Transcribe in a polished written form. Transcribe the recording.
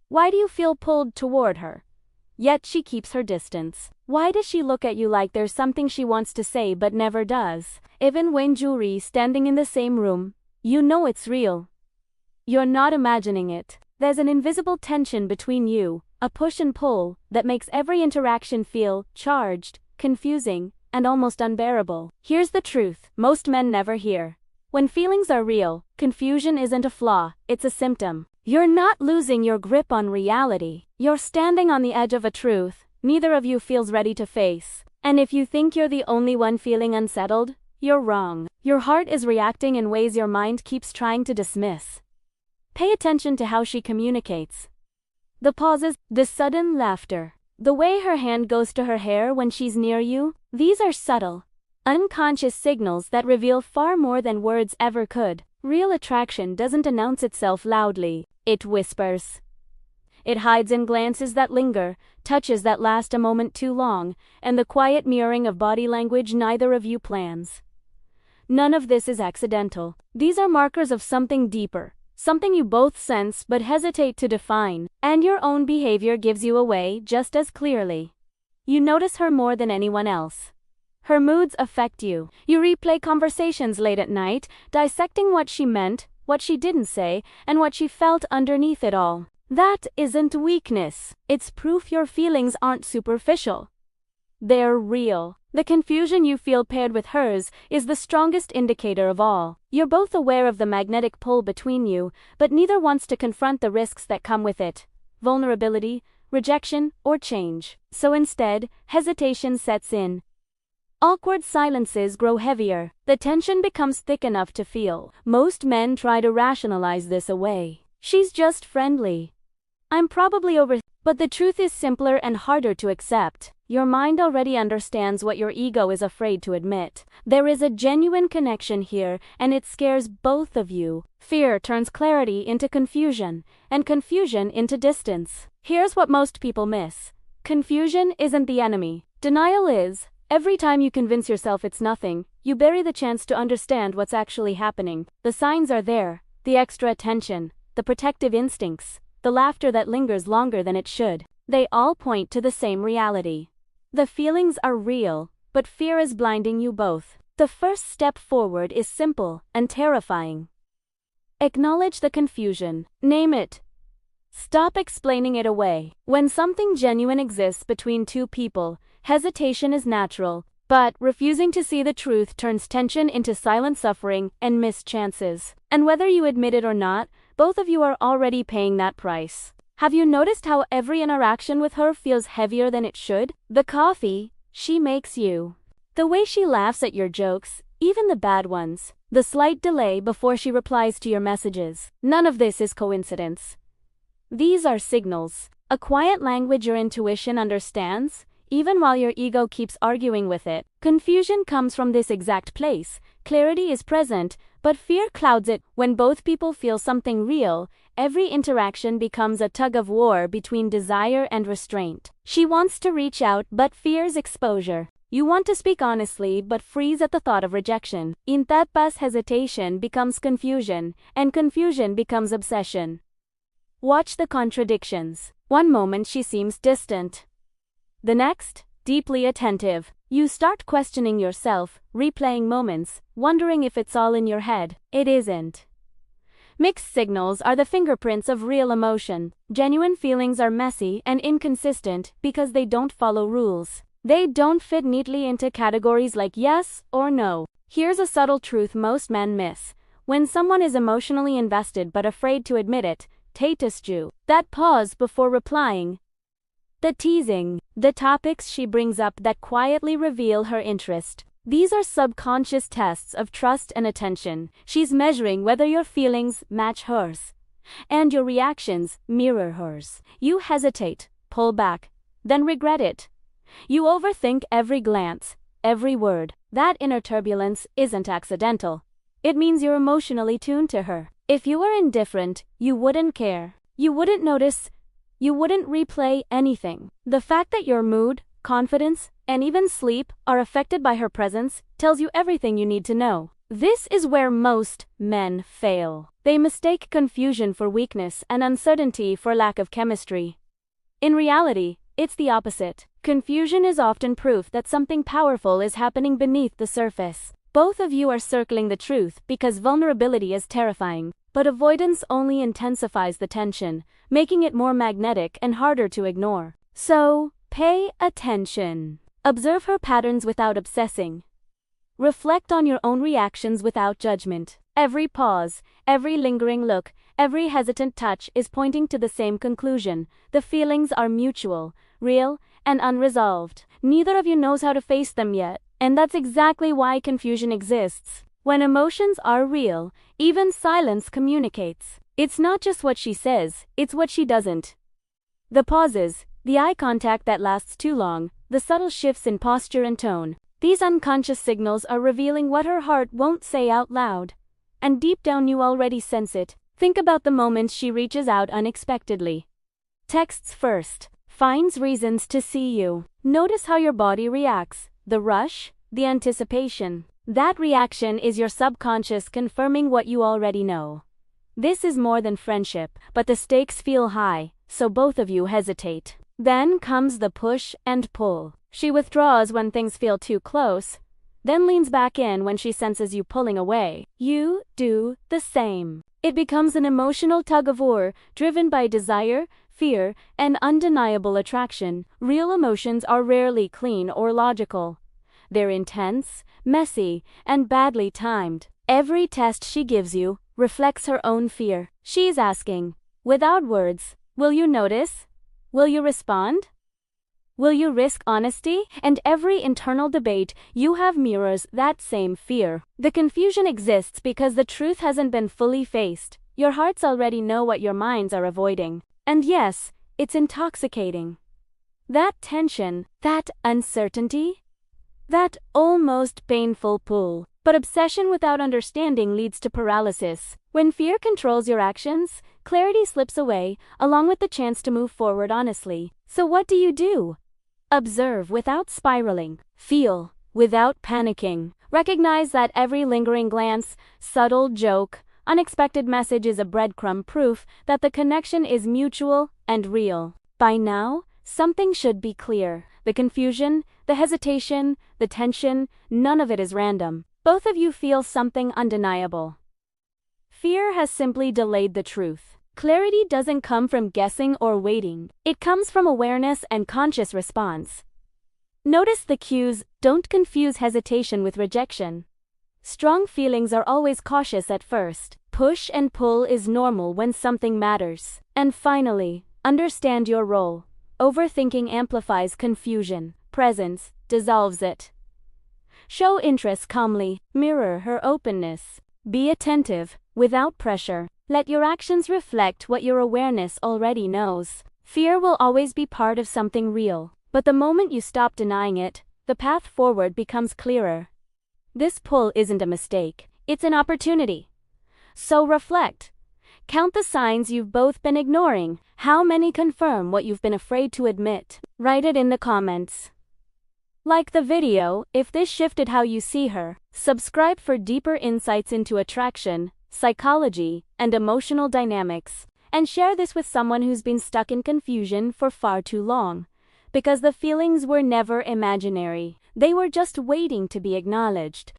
Why do you feel pulled toward her, yet she keeps her distance? Why does she look at you like there's something she wants to say but never does? Even when Jury's standing in the same room, you know it's real. You're not imagining it. There's an invisible tension between you, a push and pull, that makes every interaction feel charged, confusing, and almost unbearable. Here's the truth most men never hear. When feelings are real, confusion isn't a flaw, it's a symptom. You're not losing your grip on reality. You're standing on the edge of a truth neither of you feels ready to face. And if you think you're the only one feeling unsettled, you're wrong. Your heart is reacting in ways your mind keeps trying to dismiss. Pay attention to how she communicates. The pauses, the sudden laughter, the way her hand goes to her hair when she's near you, these are subtle, unconscious signals that reveal far more than words ever could. Real attraction doesn't announce itself loudly, it whispers. It hides in glances that linger, touches that last a moment too long, and the quiet mirroring of body language neither of you plans. None of this is accidental. These are markers of something deeper, something you both sense but hesitate to define, and your own behavior gives you away just as clearly. You notice her more than anyone else. Her moods affect you. You replay conversations late at night, dissecting what she meant, what she didn't say, and what she felt underneath it all. That isn't weakness. It's proof your feelings aren't superficial. They're real. The confusion you feel paired with hers is the strongest indicator of all. You're both aware of the magnetic pull between you, but neither wants to confront the risks that come with it: vulnerability, rejection, or change. So instead, hesitation sets in. Awkward silences grow heavier. The tension becomes thick enough to feel. Most men try to rationalize this away. She's just friendly. I'm probably over. But the truth is simpler and harder to accept. Your mind already understands what your ego is afraid to admit. There is a genuine connection here, and it scares both of you. Fear turns clarity into confusion, and confusion into distance. Here's what most people miss. Confusion isn't the enemy. Denial is. Every time you convince yourself it's nothing, you bury the chance to understand what's actually happening. The signs are there: the extra attention, the protective instincts, the laughter that lingers longer than it should. They all point to the same reality. The feelings are real, but fear is blinding you both. The first step forward is simple and terrifying. Acknowledge the confusion. Name it. Stop explaining it away. When something genuine exists between two people, hesitation is natural, but refusing to see the truth turns tension into silent suffering and missed chances. And whether you admit it or not, both of you are already paying that price. Have you noticed how every interaction with her feels heavier than it should? The coffee she makes you. The way she laughs at your jokes, even the bad ones. The slight delay before she replies to your messages. None of this is coincidence. These are signals. A quiet language your intuition understands, even while your ego keeps arguing with it. Confusion comes from this exact place. Clarity is present, but fear clouds it. When both people feel something real, every interaction becomes a tug-of-war between desire and restraint. She wants to reach out but fears exposure. You want to speak honestly but freeze at the thought of rejection. In that pass, hesitation becomes confusion, and confusion becomes obsession. Watch the contradictions. One moment she seems distant. The next, deeply attentive. You start questioning yourself, replaying moments, wondering if it's all in your head. It isn't. Mixed signals are the fingerprints of real emotion. Genuine feelings are messy and inconsistent because they don't follow rules. They don't fit neatly into categories like yes or no. Here's a subtle truth most men miss. When someone is emotionally invested but afraid to admit it, tatestu. That pause before replying. The teasing. The topics she brings up that quietly reveal her interest. These are subconscious tests of trust and attention. She's measuring whether your feelings match hers, and your reactions mirror hers. You hesitate, pull back, then regret it. You overthink every glance, every word. That inner turbulence isn't accidental. It means you're emotionally tuned to her. If you were indifferent, you wouldn't care. You wouldn't notice. You wouldn't replay anything. The fact that your mood, confidence, and even sleep are affected by her presence tells you everything you need to know. This is where most men fail. They mistake confusion for weakness and uncertainty for lack of chemistry. In reality, it's the opposite. Confusion is often proof that something powerful is happening beneath the surface. Both of you are circling the truth because vulnerability is terrifying, but avoidance only intensifies the tension, making it more magnetic and harder to ignore. So, pay attention. Observe her patterns without obsessing. Reflect on your own reactions without judgment. Every pause, every lingering look, every hesitant touch is pointing to the same conclusion. The feelings are mutual, real, and unresolved. Neither of you knows how to face them yet, and that's exactly why confusion exists. When emotions are real, even silence communicates. It's not just what she says, it's what she doesn't. The pauses, the eye contact that lasts too long, the subtle shifts in posture and tone. These unconscious signals are revealing what her heart won't say out loud. And deep down you already sense it. Think about the moments she reaches out unexpectedly. Texts first. Finds reasons to see you. Notice how your body reacts. The rush, the anticipation. That reaction is your subconscious confirming what you already know. This is more than friendship, but the stakes feel high, so both of you hesitate. Then comes the push and pull. She withdraws when things feel too close, then leans back in when she senses you pulling away. You do the same. It becomes an emotional tug-of-war, driven by desire, fear, and undeniable attraction. Real emotions are rarely clean or logical. They're intense, messy, and badly timed. Every test she gives you reflects her own fear. She's asking, without words, will you notice? Will you respond? Will you risk honesty? And every internal debate you have mirrors that same fear. The confusion exists because the truth hasn't been fully faced. Your hearts already know what your minds are avoiding. And yes, it's intoxicating. That tension, that uncertainty, that almost painful pull. But obsession without understanding leads to paralysis. When fear controls your actions, clarity slips away, along with the chance to move forward honestly. So what do? Observe without spiraling. Feel without panicking. Recognize that every lingering glance, subtle joke, unexpected message is a breadcrumb proof that the connection is mutual and real. By now, something should be clear. The confusion, the hesitation, the tension, none of it is random. Both of you feel something undeniable. Fear has simply delayed the truth. Clarity doesn't come from guessing or waiting. It comes from awareness and conscious response. Notice the cues. Don't confuse hesitation with rejection. Strong feelings are always cautious at first. Push and pull is normal when something matters. And finally, understand your role. Overthinking amplifies confusion. Presence dissolves it. Show interest calmly. Mirror her openness. Be attentive, without pressure. Let your actions reflect what your awareness already knows. Fear will always be part of something real, but the moment you stop denying it, the path forward becomes clearer. This pull isn't a mistake, it's an opportunity. So reflect. Count the signs you've both been ignoring. How many confirm what you've been afraid to admit? Write it in the comments. Like the video if this shifted how you see her. Subscribe for deeper insights into attraction, psychology, and emotional dynamics. And share this with someone who's been stuck in confusion for far too long. Because the feelings were never imaginary. They were just waiting to be acknowledged.